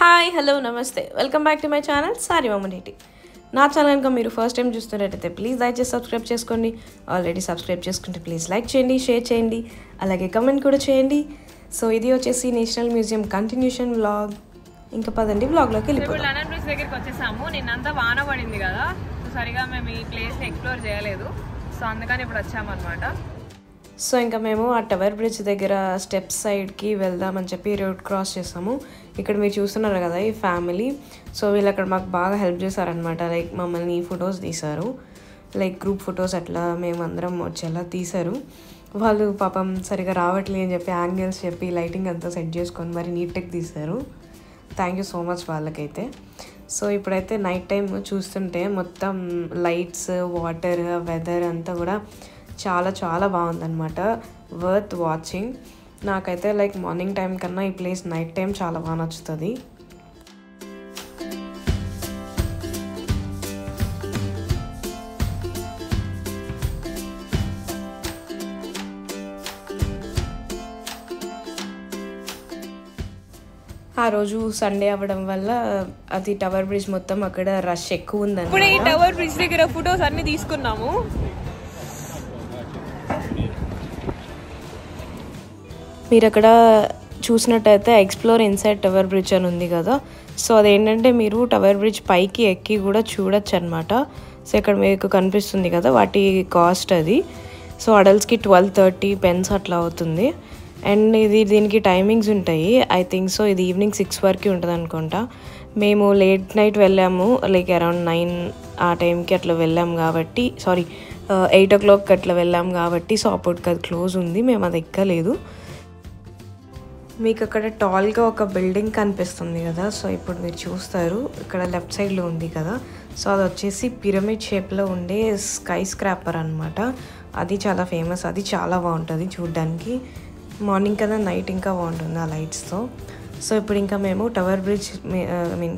Hi hello namaste welcome back to my channel సారీ మమ్మనేటి. నా ఛానల్ కనుక మీరు ఫస్ట్ టైం చూస్తున్నట్టయితే ప్లీజ్ దయచేసి సబ్స్క్రైబ్ చేసుకోండి. ఆల్రెడీ సబ్స్క్రైబ్ చేసుకుంటే ప్లీజ్ లైక్ చేయండి, షేర్ చేయండి, అలాగే కమెంట్ కూడా చేయండి. సో ఇది వచ్చేసి నేషనల్ మ్యూజియం కంటిన్యూషన్ వ్లాగ్. ఇంకా పదండి వ్లాగ్లోకి వెళ్ళిపోతాం. లండన్ బ్రిడ్జ్ దగ్గరికి వచ్చేసాము. నిన్నంతా వాన పడింది కదా, సో సరిగా మేము ఈ ప్లేస్ ఎక్స్ప్లోర్ చేయలేదు, సో అందుకని ఇప్పుడు వచ్చామన్నమాట. సో ఇంకా మేము ఆ టవర్ బ్రిడ్జ్ దగ్గర స్టెప్స్ సైడ్కి వెళ్దామని చెప్పి రోడ్ క్రాస్ చేసాము. ఇక్కడ మీరు చూస్తున్నారు కదా ఈ ఫ్యామిలీ, సో వీళ్ళు అక్కడ మాకు బాగా హెల్ప్ చేశారనమాట. లైక్ మమ్మల్ని ఫొటోస్ తీశారు, లైక్ గ్రూప్ ఫొటోస్ అట్లా మేమందరం వచ్చేలా తీశారు. వాళ్ళు పాపం సరిగా రావట్లేదు అని చెప్పి యాంగిల్స్ చెప్పి లైటింగ్ అంతా సెట్ చేసుకొని మరి నీట్గా తీశారు. థ్యాంక్ యూ సో మచ్ వాళ్ళకైతే. సో ఇప్పుడైతే నైట్ టైం చూస్తుంటే మొత్తం లైట్స్, వాటర్, వెదర్ అంతా కూడా చాలా చాలా బాగుందన్నమాట. Worth watching. నాకైతే లైక్ మార్నింగ్ టైం కన్నా ఈ ప్లేస్ నైట్ టైం చాలా బాగా నచ్చుతుంది. ఆ రోజు సండే అవ్వడం వల్ల అది టవర్ బ్రిడ్జ్ మొత్తం అక్కడ రష్ ఎక్కువ ఉందని ఇప్పుడు ఈ టవర్ బ్రిడ్జ్ దగ్గర ఫొటోస్ అన్ని తీసుకున్నాము. మీరు అక్కడ చూసినట్టయితే ఎక్స్ప్లోర్ ఇన్సైడ్ టవర్ బ్రిడ్జ్ అని ఉంది కదా, సో అదేంటంటే మీరు టవర్ బ్రిడ్జ్ పైకి ఎక్కి కూడా చూడొచ్చు అనమాట. సో ఇక్కడ మీకు కనిపిస్తుంది కదా వాటి కాస్ట్ అది. సో అడల్ట్స్కి 1230 pence అట్లా అవుతుంది. అండ్ దీనికి టైమింగ్స్ ఉంటాయి. ఐ థింక్ సో ఇది ఈవినింగ్ 6 వరకు ఉంటుంది అనుకుంటా. మేము లేట్ నైట్ వెళ్ళాము, లైక్ అరౌండ్ 9 ఆ టైంకి అట్లా వెళ్ళాము కాబట్టి, 8 o'clock అట్లా వెళ్ళాము కాబట్టి సో అప్పటికి అది క్లోజ్ ఉంది, మేము అది ఎక్కలేదు. మీకు అక్కడ టాల్గా ఒక బిల్డింగ్ కనిపిస్తుంది కదా, సో ఇప్పుడు మీరు చూస్తారు ఇక్కడ లెఫ్ట్ సైడ్లో ఉంది కదా, సో అది వచ్చేసి పిరమిడ్ షేప్లో ఉండే స్కై స్క్రాపర్ అనమాట. అది చాలా ఫేమస్, అది చాలా బాగుంటుంది చూడ్డానికి. మార్నింగ్ కదా నైట్ ఇంకా బాగుంటుంది ఆ లైట్స్తో. సో ఇప్పుడు ఇంకా మేము టవర్ బ్రిడ్జ్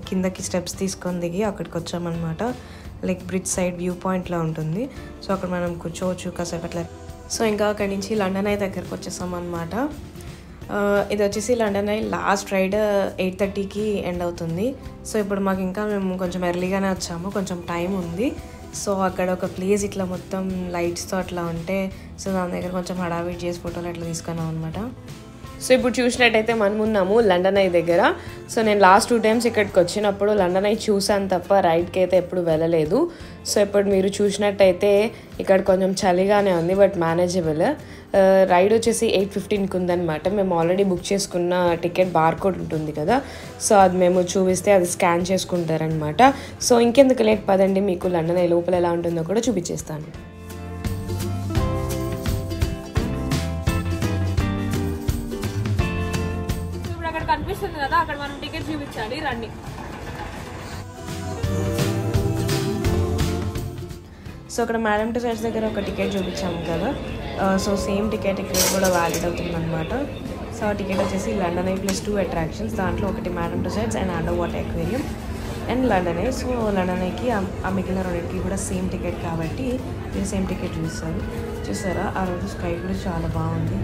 కిందకి స్టెప్స్ తీసుకొని దిగి అక్కడికి వచ్చామన్నమాట. లైక్ బ్రిడ్జ్ సైడ్ వ్యూ పాయింట్లో ఉంటుంది, సో అక్కడ మనం కూర్చోవచ్చు కాసేపు అట్లా. సో ఇంకా అక్కడి నుంచి లండన్ ఐ దగ్గరకు వచ్చేసాం అనమాట. ఇది వచ్చేసి లండన్ ఐ లాస్ట్ రైడ్ 8:30కి ఎండ్ అవుతుంది. సో ఇప్పుడు మాకు ఇంకా మేము కొంచెం ఎర్లీగానే వచ్చాము, కొంచెం టైం ఉంది. సో అక్కడ ఒక ప్లేస్ ఇట్లా మొత్తం లైట్స్తో అట్లా ఉంటే, సో దాని దగ్గర కొంచెం హడావిడి చేసి ఫోటోలు అట్లా తీసుకున్నాం అనమాట. సో ఇప్పుడు చూసినట్టయితే మనం ఉన్నాము లండన్ ఐ దగ్గర. సో నేను లాస్ట్ 2 times ఇక్కడికి వచ్చినప్పుడు లండన్ ఐ చూసాను తప్ప రైడ్కి అయితే ఎప్పుడు వెళ్ళలేదు. సో ఇప్పుడు మీరు చూసినట్టయితే ఇక్కడ కొంచెం చలిగానే ఉంది, బట్ మేనేజబుల్. రైడ్ వచ్చేసి 8:15కి ఉందన్నమాట. మేము ఆల్రెడీ బుక్ చేసుకున్న టికెట్ బార్కోడ్ ఉంటుంది కదా, సో అది మేము చూపిస్తే అది స్కాన్ చేసుకుంటారనమాట. సో ఇంకెందుకు లేట్ పదండి, మీకు లండన్ ఐ లోపల ఎలా ఉంటుందో కూడా చూపించేస్తాను. కనిపిస్తుంది కదా, అక్కడ మనం టికెట్ చూపించాలి, రండి. సో అక్కడ మేడం టుసైడ్స్ దగ్గర ఒక టికెట్ చూపించాము కదా, సో సేమ్ టికెట్ ఇక్కడ కూడా వ్యాలిడ్ అవుతుంది అనమాట. సో ఆ టికెట్ వచ్చేసి లండన్ ఐ +2 అట్రాక్షన్స్, దాంట్లో ఒకటి Madame Tussauds and under water aquarium and London Eye. So London ఐకి ఆ మిగిలిన రెండింటికి కూడా సేమ్ టికెట్ కాబట్టి మీరు సేమ్ టికెట్ చూసారా. ఆ రోజు స్కై కూడా చాలా బాగుంది.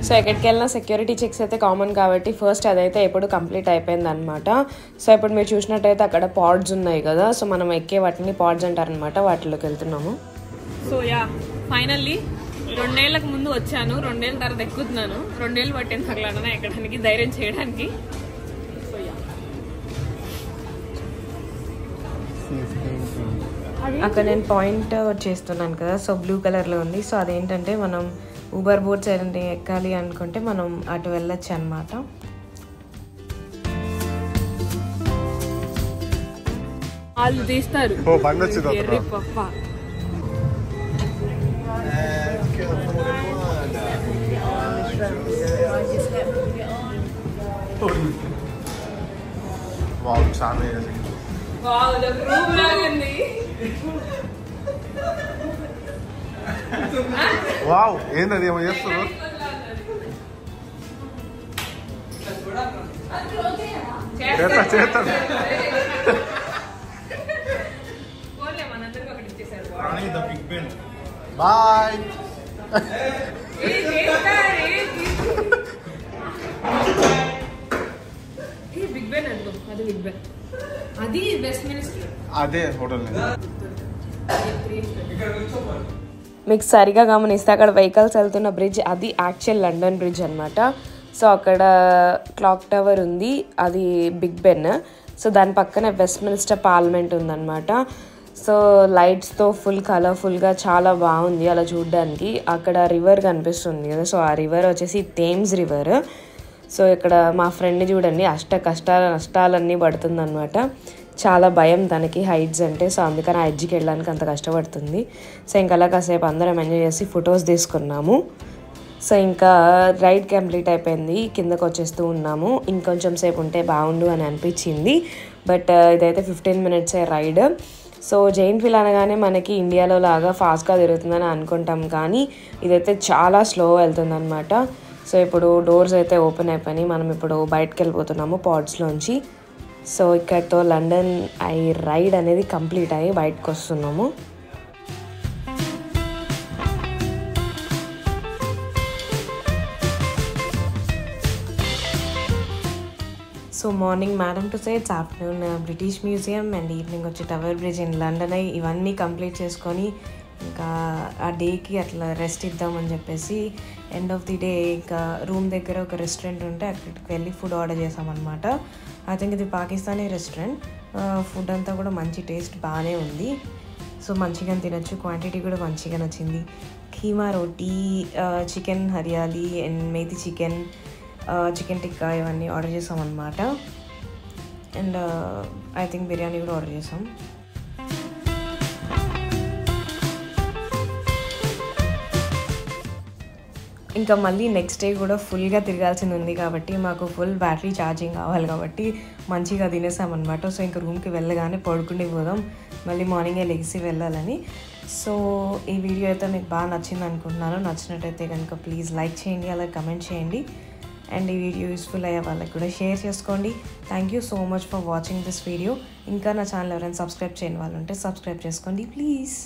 సో ఎక్కడికి వెళ్ళినా సెక్యూరిటీ చెక్స్ అయితే కామన్ కాబట్టి ఫస్ట్ అదైతే ఎప్పుడు కంప్లీట్ అయిపోయింది అనమాట. సో ఇప్పుడు మీరు చూసినట్టయితే అక్కడ పాడ్స్ ఉన్నాయి కదా, సో మనం ఎక్కే వాటిని పాడ్స్ అంటారనమాట, వాటిలోకి వెళ్తున్నాము. సో ఫైనల్లీ 2 ఏళ్ళకు ముందు వచ్చాను, 2 ఏళ్ళ తర్వాత ఎక్కుతున్నాను. 2 ఏళ్ళు పట్టింది నాకు లండన్ ఎక్కడానికి, ధైర్యం చేయడానికి. సో అక్కడ నేను పాయింట్ చేస్తున్నాను కదా, సో బ్లూ కలర్లో ఉంది. సో అదేంటంటే మనం ఊబర్ బోట్స్ ఏంటి ఎక్కాలి అనుకుంటే మనం అటు వెళ్ళొచ్చు అనమాట. వాళ్ళు తీస్తారు. వావ్, ఏంటది ఏమో చేస్తున్నారు. చేస్తాను. బాయ్. బిగ్ బెన్ అంటాం, అది బిగ్ బెన్, అది వెస్ట్ మినిస్టర్. అదే హోటల్ మీకు సరిగా గమనిస్తే అక్కడ వెహికల్స్ వెళ్తున్న బ్రిడ్జ్ అది యాక్చువల్ లండన్ బ్రిడ్జ్ అనమాట. సో అక్కడ క్లాక్ టవర్ ఉంది, అది బిగ్ బెన్. సో దాని పక్కన వెస్ట్ మినిస్టర్ పార్లమెంట్ ఉందన్నమాట. సో లైట్స్తో ఫుల్ కలర్ఫుల్గా చాలా బాగుంది అలా చూడడానికి. అక్కడ రివర్ కనిపిస్తుంది కదా, సో ఆ రివర్ వచ్చేసి థేమ్స్ రివర్. సో ఇక్కడ మా ఫ్రెండ్ చూడండి నష్టాలన్నీ పడుతుందన్నమాట. చాలా భయం తనకి హైట్స్ అంటే, సో అందుకని ఆ ఎడ్జ్కి వెళ్ళడానికి అంత కష్టపడుతుంది. సో ఇంకా అలా కాసేపు అందరం ఎంజాయ్ చేసి ఫొటోస్ తీసుకున్నాము. సో ఇంకా రైడ్ కంప్లీట్ అయిపోయింది, కిందకు వచ్చేస్తూ ఉన్నాము. ఇంకొంచెం సేపు ఉంటే బాగుండు అని అనిపించింది, బట్ ఇదైతే 15 minutes రైడ్. సో జైంట్ వీల్ అనగానే మనకి ఇండియాలో లాగా ఫాస్ట్గా తిరుగుతుందని అనుకుంటాం, కానీ ఇదైతే చాలా స్లో వెళ్తుందన్నమాట. సో ఇప్పుడు డోర్స్ అయితే ఓపెన్ అయిపోయినాయి, మనం ఇప్పుడు బయటకు వెళ్ళిపోతున్నాము పాడ్స్లోంచి. సో ఇక్కడితో లండన్ ఐ రైడ్ అనేది కంప్లీట్ అయ్యి బయటకు వస్తున్నాము. So morning madam two sides, afternoon British museum, and evening వచ్చి టవర్ బ్రిడ్జ్ ఇన్ లండన్. ఇవన్నీ కంప్లీట్ చేసుకొని ఇంకా ఆ డేకి అట్లా రెస్ట్ ఇద్దామని చెప్పేసి ఎండ్ ఆఫ్ ది డే ఇంకా రూమ్ దగ్గర ఒక రెస్టారెంట్ ఉంటే అక్కడికి వెళ్ళి ఫుడ్ ఆర్డర్ చేసామన్నమాట. ఐ థింక్ ఇది పాకిస్తానీ రెస్టారెంట్. ఫుడ్ అంతా కూడా మంచి టేస్ట్ బాగానే ఉంది, సో మంచిగా తినచ్చు. క్వాంటిటీ కూడా మంచిగా నచ్చింది. Keema roti, chicken hariyali and methi chicken tikka ఇవన్నీ ఆర్డర్ చేసామన్నమాట. అండ్ ఐ థింక్ బిర్యానీ కూడా ఆర్డర్ చేసాం. ఇంకా మళ్ళీ నెక్స్ట్ డే కూడా ఫుల్గా తిరగాల్సింది ఉంది కాబట్టి మాకు ఫుల్ బ్యాటరీ ఛార్జింగ్ కావాలి కాబట్టి మంచిగా తినేసామన్నమాట. సో ఇంకా రూమ్కి వెళ్ళగానే పడుకుని పోదాం, మళ్ళీ మార్నింగే లెగిసి వెళ్ళాలని. సో ఈ వీడియో అయితే మీకు బాగా నచ్చింది అనుకుంటున్నాను. నచ్చినట్టయితే కనుక ప్లీజ్ లైక్ చేయండి, అలాగే కమెంట్ చేయండి, అండ్ ఈ వీడియో యూస్ఫుల్ అయ్యే వాళ్ళకి కూడా షేర్ చేసుకోండి. Thank you so much for watching this video. ఇంకా నా ఛానల్ ఎవరైనా సబ్స్క్రైబ్ చేయని వాళ్ళు ఉంటే సబ్స్క్రైబ్ చేసుకోండి ప్లీజ్.